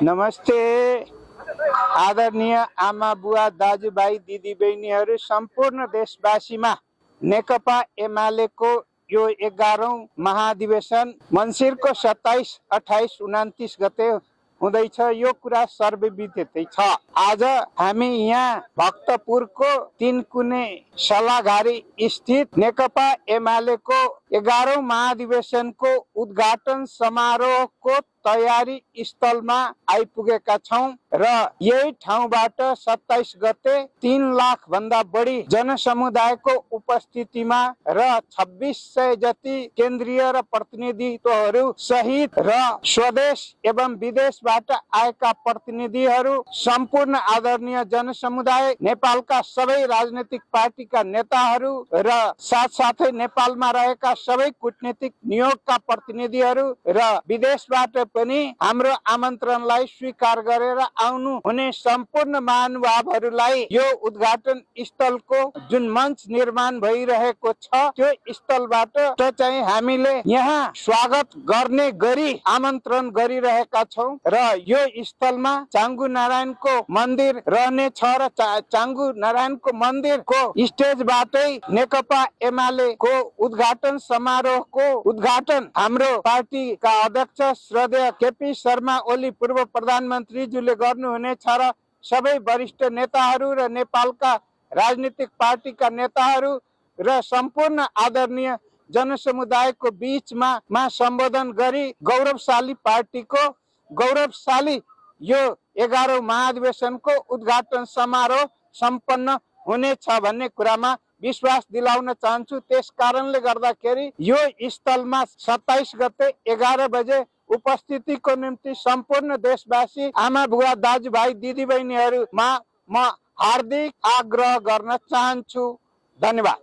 नमस्ते आदरणीय आमा बुवा दाजुभाइ दिदीबहिनीहरू सम्पूर्ण देशवासीमा नेकपा एमालेको यो 11औं महाधिवेशन मङ्सिरको 27, 28, 29 गते हुँदैछ। यो कुरा सर्वविदितै छ। आज हामी यहाँ भक्तपुरको तीनकुने सल्लाहघारी स्थित नेकपा एमालेको 11औं महाधिवेशनको उद्घाटन समारोहको तयारी स्थलमा आइपुगेका छौं र यही ठाउँबाट 27 गते 3 लाख भन्दा बढी जनसमुदायको उपस्थितिमा र 2600 जति केन्द्रीय र प्रतिनिधित्वहरू सहित र स्वदेश एवं विदेशबाट आएका प्रतिनिधिहरू, सम्पूर्ण आदरणीय जनसमुदाय, नेपालका सबै राजनीतिक पार्टीका नेताहरू र साथसाथै नेपालमा रहेका सबै कूटनीतिक नियोगका प्रतिनिधिहरू र विदेशबाट पनि हाम्रो आमन्त्रणलाई स्वीकार गरेर आउनु हुने सम्पूर्ण महानुभावहरूलाई यो उद्घाटन स्थलको जुन मञ्च निर्माण भइरहेको छ त्यो स्थलबाट चाहिँ हामीले यहाँ स्वागत गर्ने गरी आमन्त्रण गरिरहेका छौं र यो स्थलमा चाङ्गु नारायणको मन्दिर रहनेछ र चाङ्गु नारायणको मन्दिरको स्टेजबाटै नेकपा एमालेको उद्घाटन समारोहको उद्घाटन हाम्रो पार्टीका अध्यक्ष श्रद्धेय केपी शर्मा ओली पूर्व प्रधानमन्त्रीज्यूले गर्नुहुनेछ र सबै वरिष्ठ नेताहरू र नेपालका राजनीतिक पार्टीका नेताहरू र सम्पूर्ण आदरणीय जनसमुदायको बीचमा सम्बोधन गरी गौरवशाली पार्टीको गौरवशाली यो 11औं महाधिवेशनको उद्घाटन समारोह सम्पन्न हुनेछ भन्ने कुरामा विश्वास दिलाउन चाहन्छु। त्यस कारणले गर्दाखेरि यो स्थलमा 27 गते 11 बजे उपस्थितिको निम्ति सम्पूर्ण देशवासी आमा बुवा दाजुभाइ दिदीबहिनीहरूमा म हार्दिक आग्रह गर्न चाहन्छु। धन्यवाद।